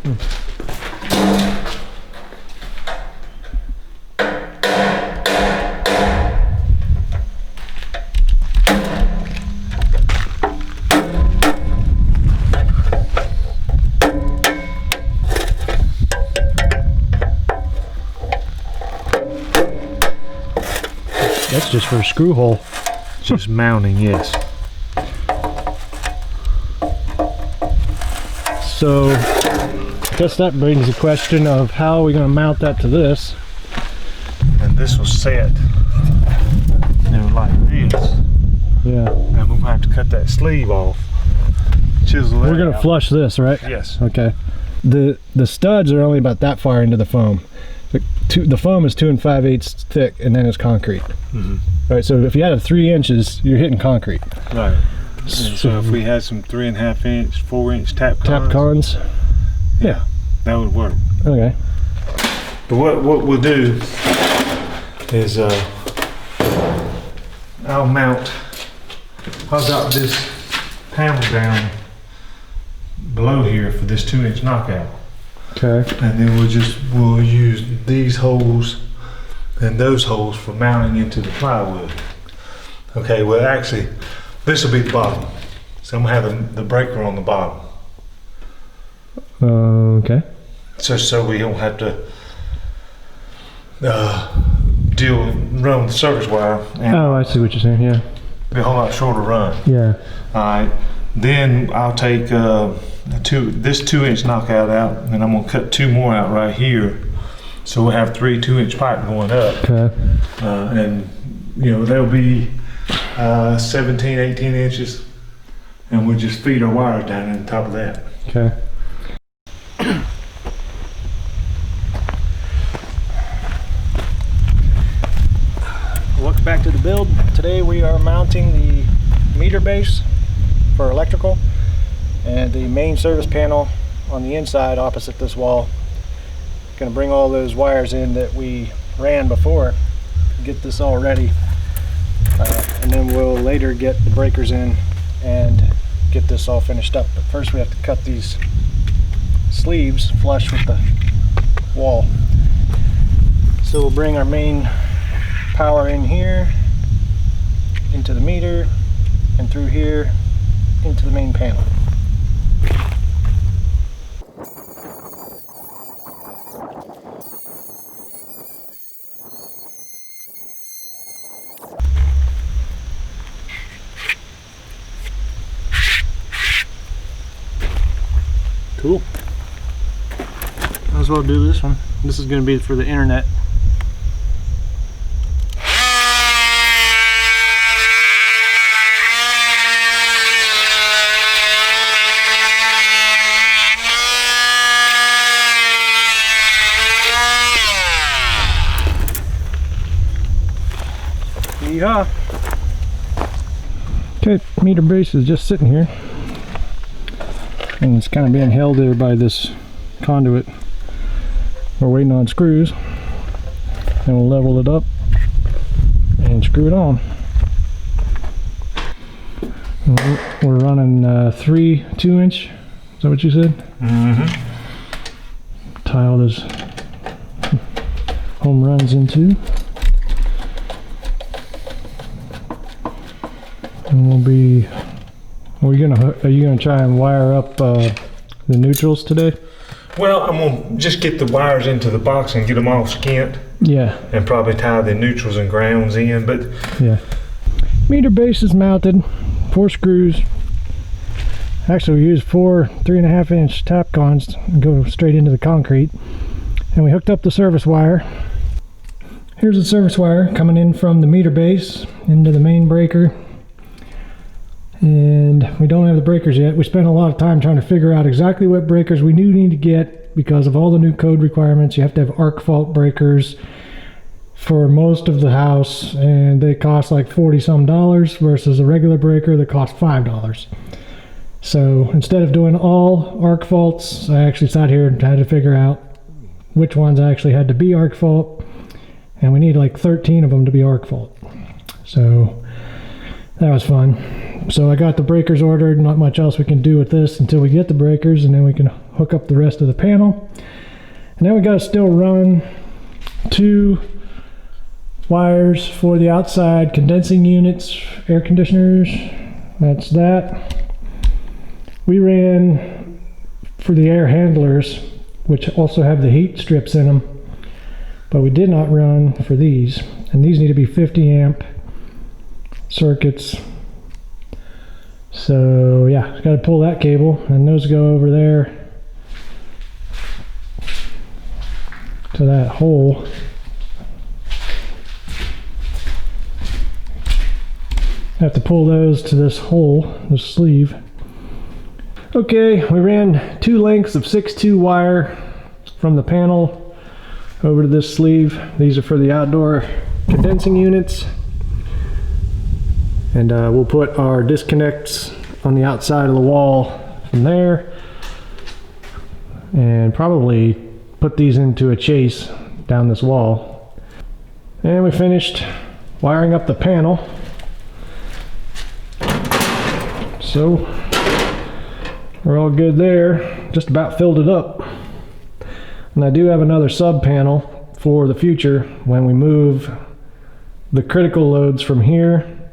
That's just for a screw hole. Just mounting, yes. So I guess that brings the question of how are we going to mount that to this? And this was set, like this. Yeah. And we're going to have to cut that sleeve off. Chisel that We're going to out. flush this, right? Yes. Okay. The studs are only about that far into the foam. The foam is 2 5/8 thick, and then it's concrete. Mm-hmm. Right. So if you had a 3 inches, you're hitting concrete. Right. And so if we had some 3.5 inch, 4 inch tap cons, yeah, that would work. Okay. But what we'll do is I'll drop this panel down below here for this 2 inch knockout. Okay. And then we'll use these holes and those holes for mounting into the plywood. Okay, well actually, this will be the bottom. So I'm gonna have the breaker on the bottom. Okay. So we don't have to run the service wire. And Oh, I see what you're saying, yeah. be a whole lot shorter run. Yeah. Alright, then I'll take this 2 inch knockout out, and I'm gonna cut 2 more out right here. So we'll have 3 2-inch pipe going up. Okay. And they'll be 17, 18 inches, and we'll just feed our wires down in the top of that. Okay. Welcome back to the build. Today we are mounting the meter base for electrical and the main service panel on the inside opposite this wall. Going to bring all those wires in that we ran before, get this all ready, and then we'll later get the breakers in and get this all finished up. But first we have to cut these sleeves flush with the wall. So we'll bring our main power in here, into the meter, and through here into the main panel. Cool. Might as well do this one. This is going to be for the internet. Yeehaw. Okay, meter base is just sitting here, and it's kind of being held there by this conduit. We're waiting on screws, and we'll level it up and screw it on. We're running 3 2-inch. Is that what you said? Mm-hmm. Tile this home runs into. And we'll be. Are you gonna try and wire up the neutrals today? Well, I'm gonna just get the wires into the box and get them all skint. Yeah. And probably tie the neutrals and grounds in, but yeah. Meter base is mounted. 4 screws. Actually, we used 4 3.5-inch tap cons and go straight into the concrete. And we hooked up the service wire. Here's the service wire coming in from the meter base into the main breaker. And we don't have the breakers yet. We spent a lot of time trying to figure out exactly what breakers we need to get because of all the new code requirements. You have to have arc fault breakers for most of the house, and they cost like $40-some versus a regular breaker that costs $5. So instead of doing all arc faults, I actually sat here and had to figure out which ones actually had to be arc fault, and we need like 13 of them to be arc fault. So that was fun. So I got the breakers ordered. Not much else we can do with this until we get the breakers, and then we can hook up the rest of the panel. And then we got to still run 2 wires for the outside condensing units, air conditioners. That's that. We ran for the air handlers, which also have the heat strips in them, but we did not run for these. And these need to be 50 amp circuits. So yeah, got to pull that cable, and those go over there to that hole. Have to pull those to this hole, this sleeve. Okay, we ran 2 lengths of 6'2" wire from the panel over to this sleeve. These are for the outdoor condensing units. And we'll put our disconnects on the outside of the wall from there. And probably put these into a chase down this wall. And we finished wiring up the panel. So we're all good there. Just about filled it up. And I do have another sub panel for the future when we move the critical loads from here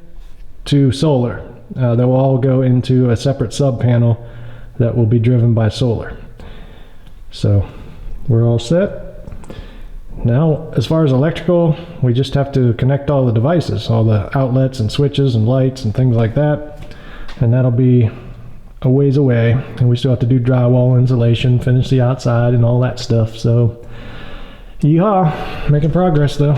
to solar. They'll all go into a separate sub panel that will be driven by solar. So we're all set. Now, as far as electrical, we just have to connect all the devices, all the outlets and switches and lights and things like that. And that'll be a ways away. And we still have to do drywall insulation, finish the outside and all that stuff. So, yeehaw, making progress though.